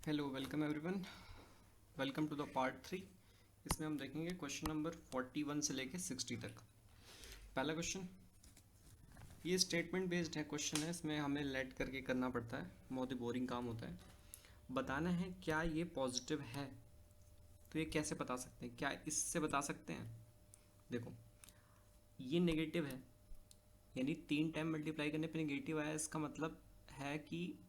Hello welcome everyone. Welcome to the part 3। इसमें हम देखेंगे क्वेश्चन नंबर 41 से लेके 60 तक। पहला क्वेश्चन, ये स्टेटमेंट बेस्ड है क्वेश्चन है, इसमें हमें लेट करके करना पड़ता है, बहुत ही बोरिंग काम होता है। बताना है क्या ये पॉजिटिव है, तो ये कैसे बता सकते हैं, क्या इससे बता सकते हैं। देखो, ये नेगेटिव है, यानी 3 टाइम मल्टीप्लाई करने पे नेगेटिव आया, इसका मतलब है कि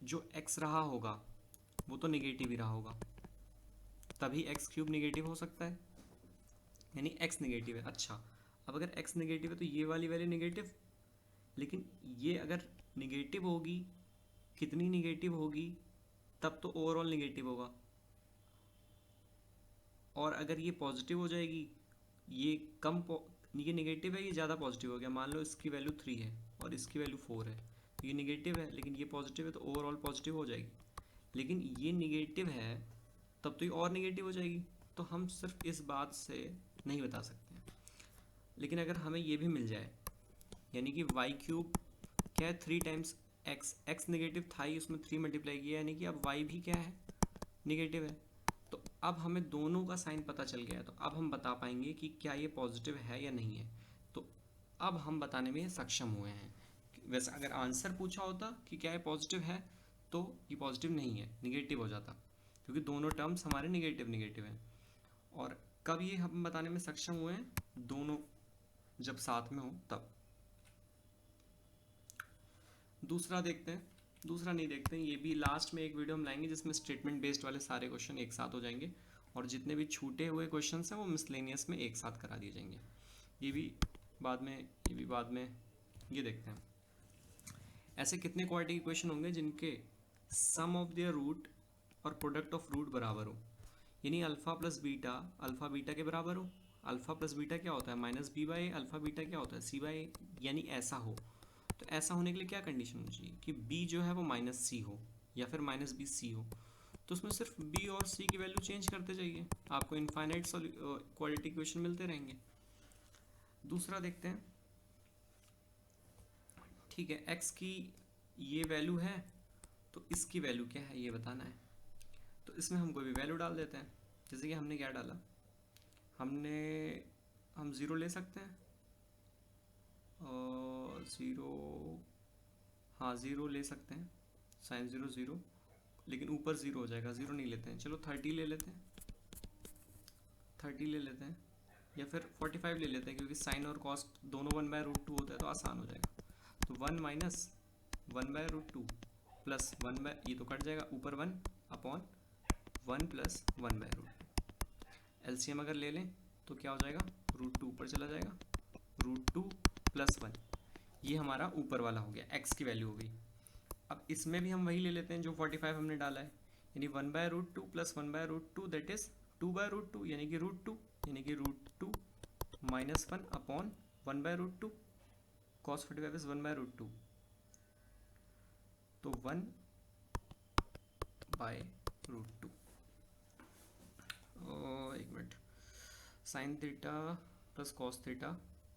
जो x रहा होगा वो तो नेगेटिव ही रहा होगा, तभी एक्स क्यूब नेगेटिव हो सकता है, यानी x नेगेटिव है। अच्छा, अब अगर x नेगेटिव है तो ये वाली वैल्यू नेगेटिव, लेकिन ये अगर नेगेटिव होगी, कितनी नेगेटिव होगी, तब तो ओवरऑल नेगेटिव होगा। और अगर ये पॉजिटिव हो जाएगी, ये ये नेगेटिव है, ये ज़्यादा पॉजिटिव हो गया। मान लो इसकी वैल्यू 3 है और इसकी वैल्यू 4 है, तो ये नेगेटिव है लेकिन ये पॉजिटिव है, तो ओवरऑल पॉजिटिव हो जाएगी। लेकिन ये नेगेटिव है तब तो ये और नेगेटिव हो जाएगी, तो हम सिर्फ इस बात से नहीं बता सकते हैं। लेकिन अगर हमें ये भी मिल जाए, यानी कि वाई क्यूब क्या है, 3 टाइम्स एक्स, एक्स नेगेटिव था ही, उसमें 3 मल्टीप्लाई किया, यानी कि अब वाई भी क्या है, नेगेटिव है। तो अब हमें दोनों का साइन पता चल गया है, तो अब हम बता पाएंगे कि क्या ये पॉजिटिव है या नहीं है। तो अब हम बताने में सक्षम हुए हैं। वैसे अगर आंसर पूछा होता कि क्या ये पॉजिटिव है, तो ये पॉजिटिव नहीं है, निगेटिव हो जाता, क्योंकि दोनों टर्म्स हमारे निगेटिव निगेटिव हैं। और कब ये हम बताने में सक्षम हुए हैं, दोनों जब साथ में हो तब। दूसरा देखते हैं, दूसरा नहीं देखते हैं, ये भी लास्ट में एक वीडियो हम लाएंगे जिसमें स्टेटमेंट बेस्ड वाले सारे क्वेश्चन एक साथ हो जाएंगे, और जितने भी छूटे हुए क्वेश्चन हैं वो मिसलेनियस में एक साथ करा दिए जाएंगे। ये भी बाद में, ये भी बाद में, ये देखते हैं। ऐसे कितने क्वाड्रेटिक इक्वेशन होंगे जिनके सम ऑफ देयर रूट और प्रोडक्ट ऑफ रूट बराबर हो, यानी अल्फा बीटा के बराबर हो। अल्फा प्लस बीटा क्या होता है, minus B by, alpha beta क्या होता है, सी बाई, यानी ऐसा हो। तो ऐसा होने के लिए क्या कंडीशन होनी चाहिए कि b जो है वो माइनस सी हो या फिर माइनस बी सी हो। तो उसमें सिर्फ b और c की वैल्यू चेंज करते जाइए, आपको इनफाइनाइट क्वाड्रेटिक इक्वेशन मिलते रहेंगे। दूसरा देखते हैं। ठीक है, x की ये वैल्यू है, तो इसकी वैल्यू क्या है ये बताना है। तो इसमें हम कोई भी वैल्यू डाल देते हैं, जैसे कि हमने क्या डाला, हमने हम ज़ीरो ले सकते हैं, और ज़ीरो, हाँ ज़ीरो ले सकते हैं, साइन ज़ीरो ज़ीरो, लेकिन ऊपर ज़ीरो हो जाएगा, ज़ीरो नहीं लेते हैं। चलो 30 ले लेते हैं, 30 ले लेते हैं, या फिर 45 ले लेते हैं, क्योंकि साइन और कॉस्ट दोनों 1/√2 होता है तो आसान हो जाएगा। तो 1 माइनस 1/√2 प्लस 1 ये तो कट जाएगा, ऊपर 1 अपॉन 1 प्लस 1/√2। एलसीएम अगर ले लें तो क्या हो जाएगा, √2 ऊपर चला जाएगा, √2 प्लस 1, ये हमारा ऊपर वाला हो गया, एक्स की वैल्यू हो गई। अब इसमें भी हम वही ले लेते हैं जो 45 हमने डाला है, यानी 1/√2 प्लस 1/√2 दैट इज 2/√2, यानी कि √2 माइनस 1 अपॉन 1/√2, कॉस 45 इज 1/√2, तो 1/√2। एक minute, sine theta plus cos theta,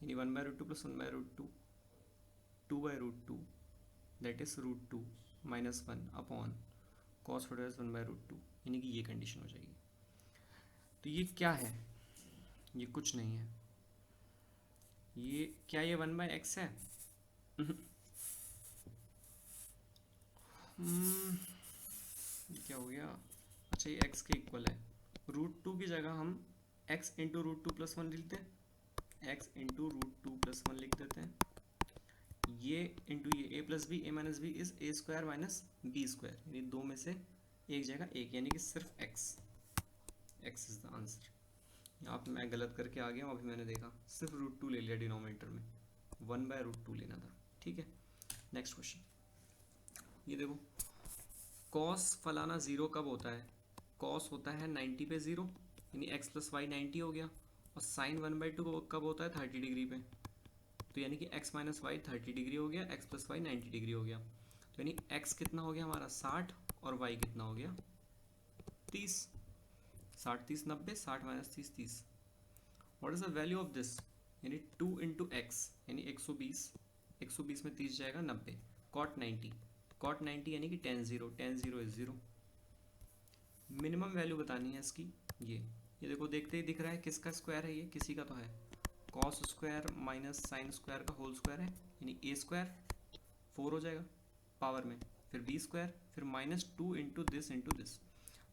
यानी 1/√2 plus 1/√2, 2/√2 that is √2 minus 1 upon cos 45 1/√2, यानी कि ये कंडीशन हो जाएगी। तो ये क्या है, ये कुछ नहीं है। ये क्या, ये 1/x है। ये क्या हो गया, अच्छा ये x के इक्वल है, √2 की जगह हम x इंटू √2 प्लस 1 लिखते हैं, x इंटू √2 प्लस 1 लिख देते हैं, ये इंटू ये a plus B, A minus B is A square minus B square, यानी दो में से एक जगह एक, यानी कि सिर्फ x, x is the answer. यहाँ पे मैं गलत करके आ गया हूँ, अभी मैंने देखा, सिर्फ √2 ले लिया डिनोमिनेटर में, 1/√2 लेना था। ठीक है, नेक्स्ट क्वेश्चन, ये देखो, कॉस फलाना ज़ीरो कब होता है, कॉस होता है 90 पे ज़ीरो, यानी x प्लस वाई 90 हो गया, और साइन 1/2 कब होता है 30 डिग्री पे, तो यानी कि x माइनस वाई 30 डिग्री हो गया, x प्लस वाई 90 डिग्री हो गया, तो यानी x कितना हो गया हमारा 60, और y कितना हो गया 30, 60 30 90, 60 minus 30 30। What is the value of this, यानी 2 इंटू एक्स, यानी 120, 120 में 30 जाएगा 90, कॉट 90, कॉट 90 यानी कि tan 0 इज 0। मिनिमम वैल्यू बतानी है इसकी। ये देखो, देखते ही दिख रहा है किसका स्क्वायर है, ये किसी का तो है। Cos square minus sine square का होल स्क्वायर है, यानी ए स्क्वायर 4 हो जाएगा पावर में, फिर बी स्क्वायर, फिर -2 into this.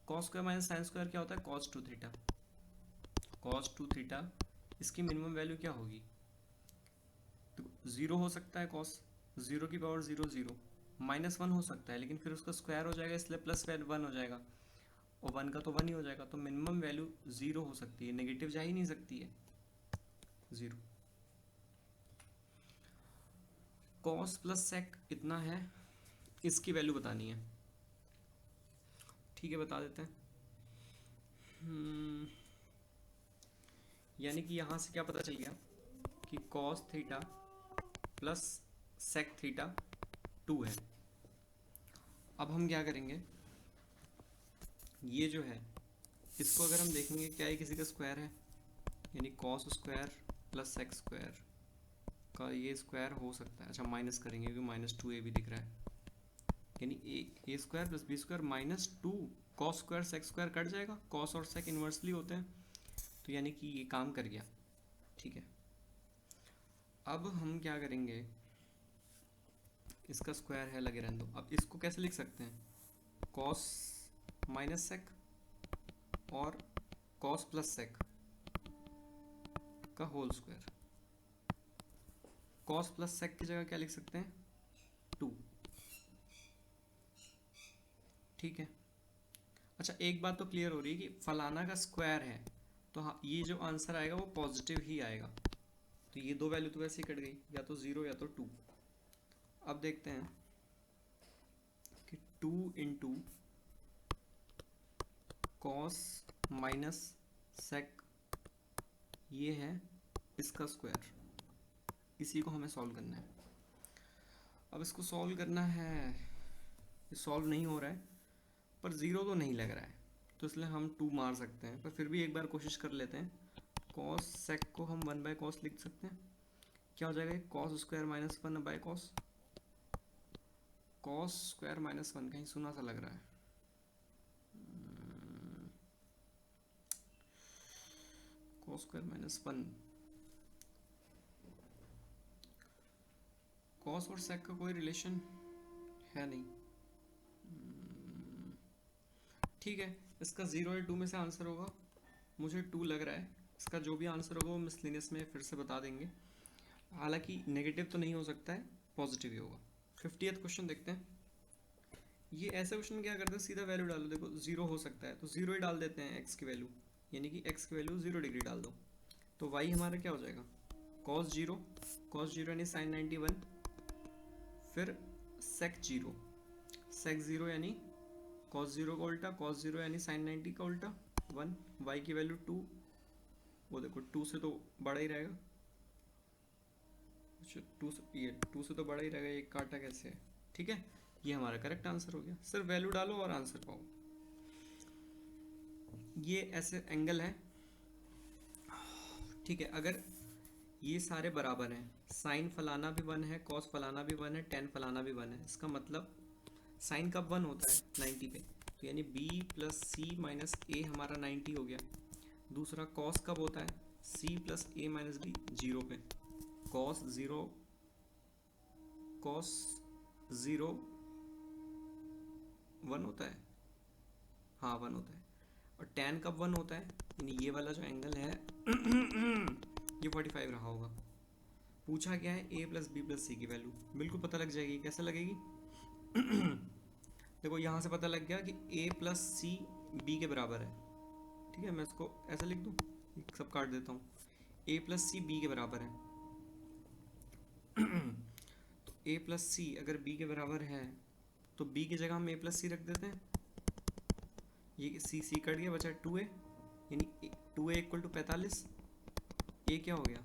Cos square minus sine square क्या होता है, cos 2 थीटा। cos 2 थीटा, इसकी मिनिमम वैल्यू क्या होगी, तो 0 हो सकता है cos, 0 की पावर 0 0, -1 हो सकता है, लेकिन फिर उसका स्क्वायर हो जाएगा इसलिए +1 हो जाएगा, और 1 का तो 1 ही हो जाएगा, तो मिनिमम वैल्यू 0 हो सकती है, नेगेटिव जा ही नहीं सकती है 0। cos प्लस सेक इतना है, इसकी वैल्यू बतानी है। ठीक है, बता देते हैं। यानी कि यहाँ से क्या पता चल गया कि cos theta plus sec theta 2 है। अब हम क्या करेंगे, ये जो है इसको अगर हम देखेंगे क्या, ये किसी का स्क्वायर है, यानी cos square plus sec square का ये स्क्वायर हो सकता है। अच्छा, माइनस करेंगे क्योंकि -2a भी दिख रहा है, यानी A square plus B square -2 cos square sec square cut जाएगा, cos और सेक इन्वर्सली होते हैं, तो यानी कि ये काम कर गया। ठीक है, अब हम क्या करेंगे, इसका स्क्वायर है, लगे रहने दो। अब इसको कैसे लिख सकते हैं, cos माइनस सेक और cos प्लस सेक का whole square. cos plus sec की जगह क्या लिख सकते हैं, 2। ठीक है, अच्छा एक बात तो क्लियर हो रही है कि फलाना का स्क्वायर है, तो हाँ ये जो आंसर आएगा वो पॉजिटिव ही आएगा। तो ये दो वैल्यू तो वैसे ही कट गई, या तो 0 या तो 2। अब देखते हैं कि 2 इंटू कॉस माइनस सेक, ये है इसका स्क्वायर, इसी को हमें सॉल्व करना है। अब इसको सॉल्व करना है, ये सॉल्व नहीं हो रहा है, पर 0 तो नहीं लग रहा है, तो इसलिए हम 2 मार सकते हैं, पर फिर भी एक बार कोशिश कर लेते हैं। कॉस सेक को हम 1/cos लिख सकते हैं, क्या हो जाएगा, cos square minus 1/cos। Cos square minus 1 कहीं सुना सा लग रहा है, कॉस स्क्वायर माइनस 1, कॉस और सेक का कोई रिलेशन है नहीं। ठीक है, इसका 0 या 2 में से आंसर होगा, मुझे 2 लग रहा है। इसका जो भी आंसर होगा वो मिसलिनियस में फिर से बता देंगे, हालांकि नेगेटिव तो नहीं हो सकता है, पॉजिटिव ही होगा। 50th क्वेश्चन देखते हैं। ये ऐसा क्वेश्चन क्या करते हैं, सीधा वैल्यू डालो, देखो 0 हो सकता है तो 0 ही डाल देते हैं x की वैल्यू, यानी कि x की वैल्यू 0 डिग्री डाल दो, तो y हमारा क्या हो जाएगा, cos 0 यानी sin 91, फिर sec 0 यानी cos 0 का उल्टा, cos 0 यानी sin 90 का उल्टा 1, y की वैल्यू 2, वो देखो 2 से तो बड़ा ही रहेगा, 2 से तो बड़ा ही रहेगा, ये काटा कैसे है। ठीक है, ये हमारा करेक्ट आंसर हो गया, सिर्फ वैल्यू डालो और आंसर पाओ। ये ऐसे एंगल है, ठीक है, अगर ये सारे बराबर हैं, साइन फलाना भी 1 है, कॉस फलाना भी 1 है, टेन फलाना भी 1 है, इसका मतलब साइन कब 1 होता है, 90 पे, तो यानी b प्लस सी माइनस ए हमारा 90 हो गया। दूसरा कॉस कब होता है, c प्लस ए माइनस बी 0 पे, कॉस 0 1 होता है, हाँ 1 होता है। और tan कब 1 होता है, यानी ये वाला जो एंगल है ये 45 रहा होगा। पूछा क्या है, a प्लस बी प्लस सी की वैल्यू, बिल्कुल पता लग जाएगी, कैसे लगेगी देखो यहाँ से पता लग गया कि a प्लस सी बी के बराबर है। ठीक है, मैं इसको ऐसा लिख दूँ, सब काट देता हूँ, a प्लस सी बी के बराबर है तो a प्लस सी अगर b के बराबर है तो b की जगह हम a प्लस सी रख देते हैं, ये c कट गया, बचा 2a, यानी 2a इक्वल टू 45, a क्या हो गया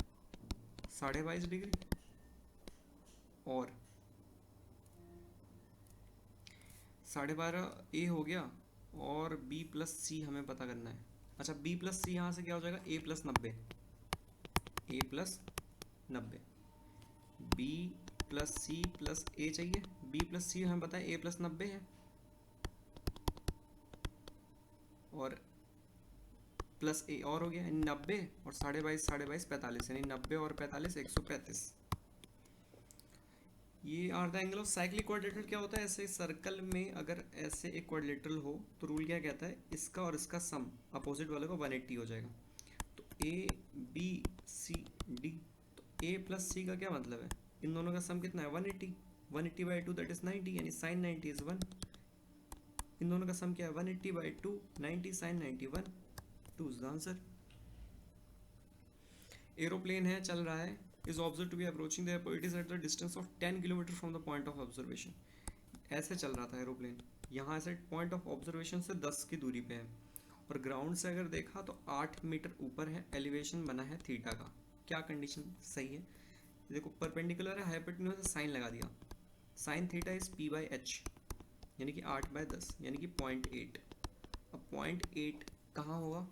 22.5 डिग्री, और 12.5 a हो गया, और b प्लस सी हमें पता करना है। अच्छा, b प्लस सी यहाँ से क्या हो जाएगा, a plus 90, b plus C plus a चाहिए, बी प्लस सी हमें पता है ए प्लस 90 है, और प्लस ए और हो गया, यानी 90 और 22.5 22.5 45, यानी 90 और 45 135। ये are the angle of cyclic quadrilateral. क्या होता है ऐसे सर्कल में अगर ऐसे एक क्वाड्रिलेटरल हो तो रूल क्या कहता है, इसका और इसका सम अपोजिट वाले को 180 हो जाएगा। तो ए बी सी डी, तो ए प्लस सी का क्या मतलब है, इन दोनों का सम कितना है 180, 180/2 दैट इज 90, यानी sin 90 इज 1। इन दोनों का सम क्या है 180/2, 90 sin 90 1, 2 is the answer. Aeroplane है, चल रहा है, is observed to be approaching the airport. It is at the distance of 10 kilometre from the point of observation. ऐसे चल रहा था एरोप्लेन, यहाँ से पॉइंट ऑफ ऑब्जर्वेशन से 10 की दूरी पे है, और ग्राउंड से अगर देखा तो 8 मीटर ऊपर है, एलिवेशन बना है थीटा का। क्या कंडीशन सही है, देखो परपेंडिकुलर है, हाइपोटेन्यूज से साइन लगा दिया, साइन थीटा इज p/h, यानी कि 8/10, यानी कि 0.8। अब 0.8 कहाँ होगा,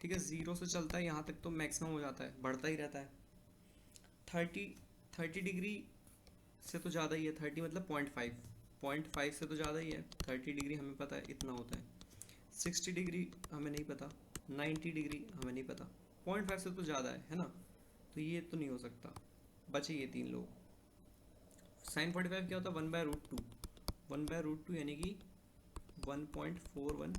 ठीक है, 0 से चलता है यहाँ तक तो मैक्सिमम हो जाता है, बढ़ता ही रहता है। 30 डिग्री से तो ज़्यादा ही है, 30 मतलब 0.5 से तो ज़्यादा ही है, 30 डिग्री हमें पता है इतना होता है, 60 डिग्री हमें नहीं पता, 90 डिग्री हमें नहीं पता, 0.5 से तो ज़्यादा है ना, तो ये तो नहीं हो सकता, बचे ये 3 लोग। sin 45 क्या होता है 1/√2, 1/√2 यानी कि 1.41,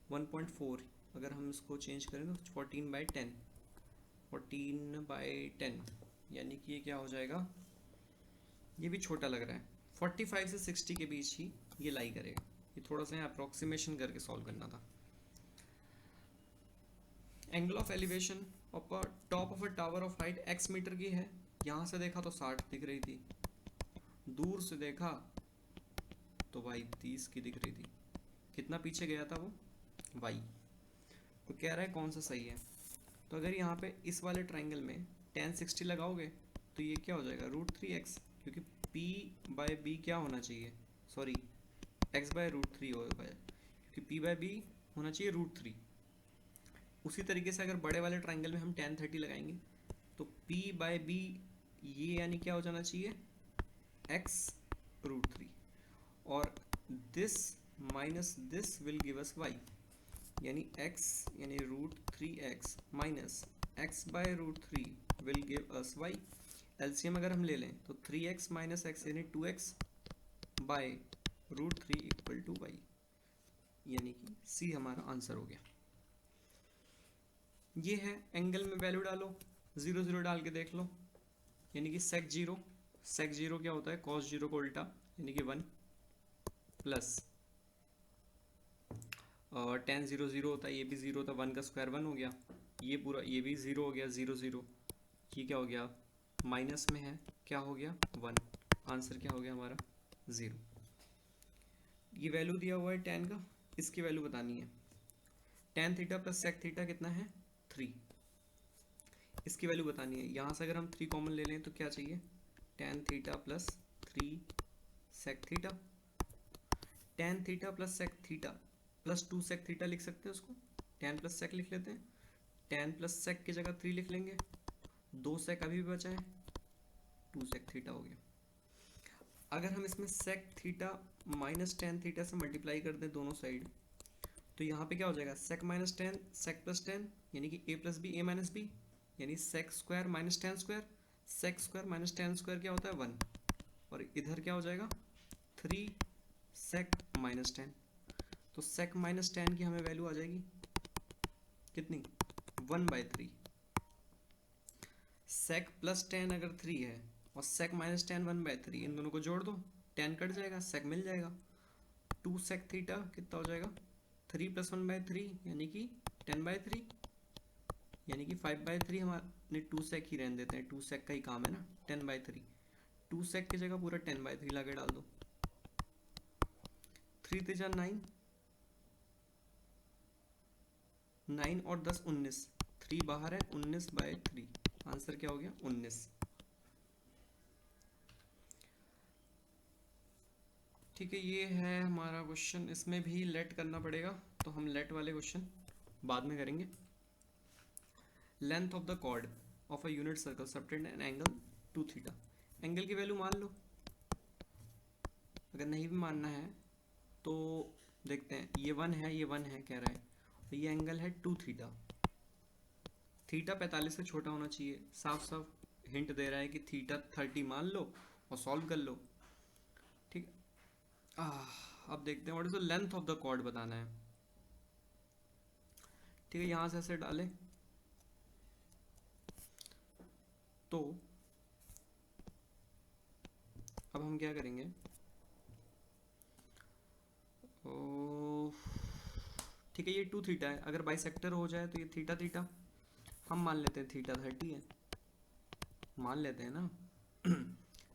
1.4, अगर हम इसको चेंज करें तो 14/10, 14/10, यानी कि ये क्या हो जाएगा, ये भी छोटा लग रहा है, 45 से 60 के बीच ही ये लाई करेगा। ये थोड़ा सा अप्रोक्सीमेशन करके सॉल्व करना था। Angle of elevation of a top of a tower of height x metre की है, यहाँ से देखा तो 60 दिख रही थी, दूर से देखा तो y 30 की दिख रही थी, कितना पीछे गया था वो y। तो कह रहा है कौन सा सही है, तो अगर यहाँ पे इस वाले ट्राइंगल में tan 60 लगाओगे तो ये क्या हो जाएगा √3x, क्योंकि p/b क्या होना चाहिए, सॉरी x/√3 होगा, क्योंकि p/b होना चाहिए √3। उसी तरीके से अगर बड़े वाले ट्राइंगल में हम tan 30 लगाएंगे तो p/b ये यानी क्या हो जाना चाहिए x√3, और this minus this will give us y, यानी x यानी √3x minus x/√3 will give us y। LCM अगर हम ले लें तो 3x माइनस x यानी 2x bye √3 equal to y, यानी कि C हमारा आंसर हो गया। ये है एंगल में वैल्यू डालो, 0 0 डाल के देख लो, यानी कि sec 0 क्या होता है cos 0 को उल्टा, यानी कि 1 प्लस और tan 0 0 होता है, ये भी 0 होता है, 1 का स्क्वायर 1 हो गया, ये पूरा ये भी 0 हो गया, 0 0, ये क्या हो गया माइनस में है, क्या हो गया 1, आंसर क्या हो गया हमारा 0। ये वैल्यू दिया हुआ है tan का, इसकी वैल्यू बतानी है, tan theta plus sec theta कितना है 3, इसकी वैल्यू बतानी है। यहाँ से अगर हम 3 कॉमन ले लें तो क्या चाहिए tan theta plus 3 sec theta, tan theta plus sec theta plus 2 sec theta लिख सकते हैं उसको, tan प्लस sec लिख लेते हैं, tan प्लस sec की जगह 3 लिख लेंगे, 2 sec अभी भी बचा है, 2 sec थीटा हो गया। अगर हम इसमें sec theta minus tan theta से मल्टीप्लाई कर दें दोनों साइड, तो यहाँ पे क्या हो जाएगा sec minus tan sec plus tan, यानी कि a plus B a minus B, यानी sec square minus tan square, sec square minus tan square क्या होता है 1, और इधर क्या हो जाएगा 3 sec माइनस tan, तो sec माइनस tan की हमें वैल्यू आ जाएगी कितनी 1/3। sec प्लस tan अगर 3 है और sec माइनस tan 1/3, इन दोनों को जोड़ दो, tan कट जाएगा, sec मिल जाएगा, 2 sec थीटा कितना हो जाएगा 3 प्लस 1/3 यानी कि 10/3, यानी कि 5/3, हमारे 2 sec ही रहने देते हैं, 2 sec का ही काम है ना, 10/3, 2 sec की जगह पूरा 10/3 लगा डाल दो, 3 3 9, 9 और 10 19, 3 बाहर है, 19/3, आंसर क्या हो गया 19। ठीक है, ये है हमारा क्वेश्चन, इसमें भी लेट करना पड़ेगा, तो हम लेट वाले क्वेश्चन बाद में करेंगे। Length of the chord of a unit circle subtend an angle 2 थीटा, एंगल की वैल्यू मान लो। अगर नहीं भी मानना है तो देखते हैं, ये 1 है, ये 1 है कह रहा है, तो ये एंगल है 2 थीटा। थीटा 45 से छोटा होना चाहिए, साफ साफ हिंट दे रहा है कि थीटा 30 मान लो और सॉल्व कर लो। ठीक है, अब देखते हैं what is the length of the chord बताना है। ठीक है, यहाँ से ऐसे डालें तो अब हम क्या करेंगे, ठीक है ये 2 थीटा है, अगर बाइसेक्टर हो जाए तो ये थीटा थीटा, हम मान लेते हैं थीटा 30 है, मान लेते हैं ना।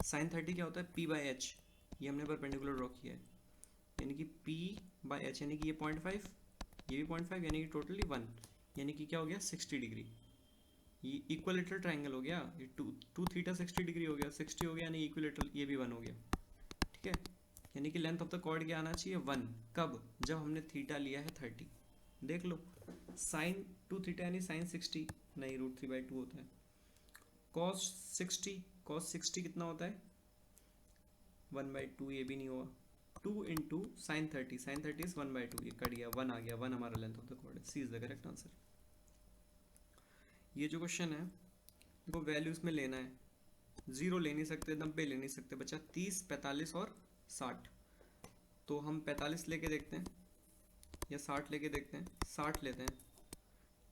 साइन 30 क्या होता है, पी बाई एच, ये हमने परपेंडिकुलर ड्रॉ किया है, यानी कि पी बाई एच, यानी कि ये 0.5, ये भी 0.5, यानी कि टोटली 1, यानी कि क्या हो गया 60 डिग्री। ये इक्वलेटरल ट्राइंगल हो गया, ये टू थीटा 60 डिग्री हो गया, 60 हो गया यानी इक्वलेटरल, ये भी 1 हो गया। ठीक है, यानी कि लेंथ ऑफ द कॉर्ड क्या आना चाहिए 1, कब, जब हमने थीटा लिया है 30। देख लो, साइन 2 थीटा यानी साइन 60 नहीं, √3/2 होता है। कॉस 60, कॉस 60 कितना होता है 1/2, ये भी नहीं होगा, 2 इंटू साइन 30, साइन 30 इज 1/2, ये कट गया, 1 आ गया, 1 हमारा लेंथ ऑफ द कॉर्ड है। सी इज द करेक्ट आंसर। ये जो क्वेश्चन है वो वैल्यू इसमें लेना है, 0 ले नहीं सकते, 90 ले नहीं सकते, बचा 30, 45 और 60। तो हम 45 लेके देखते हैं या 60 लेके देखते हैं, 60 लेते हैं।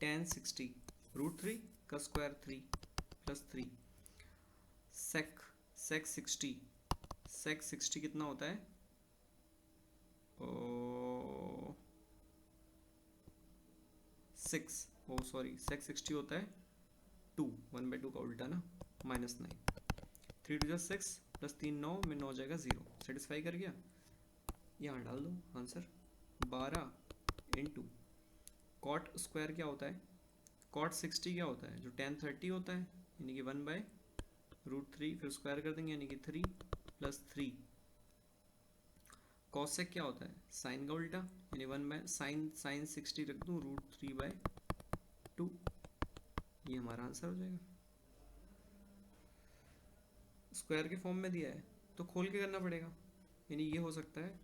tan 60 √3 का स्क्वायर 3 प्लस 3, sec 60, sec 60 कितना होता है, 6, सॉरी sec 60 होता है 2, 1/2 का उल्टा ना, -9, 3 2 6 प्लस 3 9 में 9 हो जाएगा 0, सेटिस्फाई कर गया। यहाँ डाल दो आंसर, 12 इंटू कॉट स्क्वायर क्या होता है, कॉट 60 क्या होता है, जो tan 30 होता है, यानी कि 1/√3, फिर स्क्वायर कर देंगे यानी कि 3 प्लस 3। कॉसेक क्या होता है, साइन का उल्टा, यानी 1/sin 60 रख दूँ √3/2, ये हमारा आंसर हो जाएगा। स्क्वायर के फॉर्म में दिया है तो खोल के करना पड़ेगा, यानी ये हो सकता है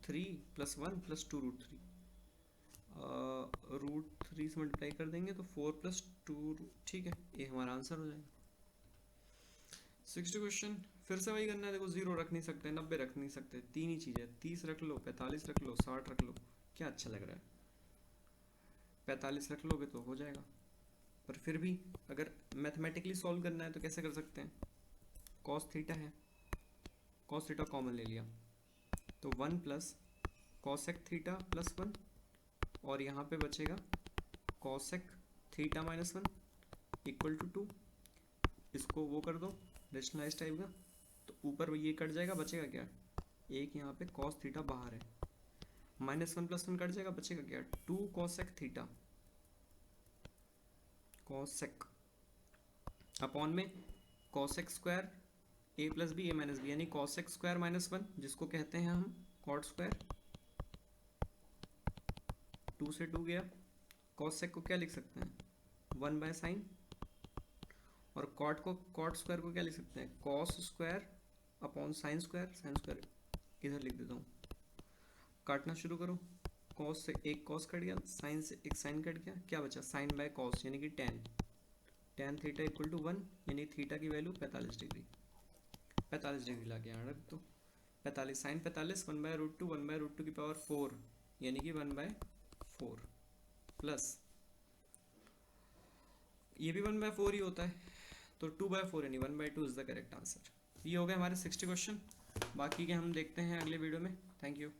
3 + 1 + 2√3, √3 से मल्टीप्लाई कर देंगे तो 4 + 2, ठीक है, ये हमारा आंसर हो जाएगा। 60 क्वेश्चन फिर से वही करना है, देखो 0 रख नहीं सकते, 90 रख नहीं सकते, तीन ही चीज़ है, 30 रख लो, 45 रख लो, 60 रख लो, क्या अच्छा लग रहा है, 45 रख लोगे तो हो जाएगा। पर फिर भी अगर मैथमेटिकली सॉल्व करना है तो कैसे कर सकते हैं, cos थीटा है, cos थीटा कॉमन ले लिया तो 1 प्लस cosec थीटा प्लस 1, और यहाँ पे बचेगा cosec थीटा -1 इक्वल टू 2, इसको वो कर दो रेशनलाइज टाइप का, तो ऊपर ये कट जाएगा, बचेगा क्या, एक यहाँ पे cos थीटा बाहर है, -1 + 1 कट जाएगा, बचेगा क्या 2 cosec थीटा, cosec अपॉन में cosec square a + b a - b, यानी cosec स्क्वायर -1, जिसको कहते हैं हम cot स्क्वायर, 2 से 2 गया, cosec को क्या लिख सकते हैं 1/sin, और cot स्क्वायर को क्या लिख सकते हैं cos square upon sine square, sine square इधर लिख देता हूँ, काटना शुरू करो, cos से एक cos कट गया, साइन से एक साइन कट गया, क्या बचा sin/cos, यानी कि tan थीटा इक्वल टू 1, यानी थीटा की वैल्यू 45 डिग्री, 45 डिग्री ला के यहाँ रख दो, 45 sin 45 1/√2, 1/√2 की पावर 4, यानी कि 1/4 प्लस ये भी 1/4 ही होता है, तो 2/4 यानी 1/2 इज द करेक्ट आंसर। ये हो गए हमारे 60 क्वेश्चन, बाकी के हम देखते हैं अगले वीडियो में। Thank you.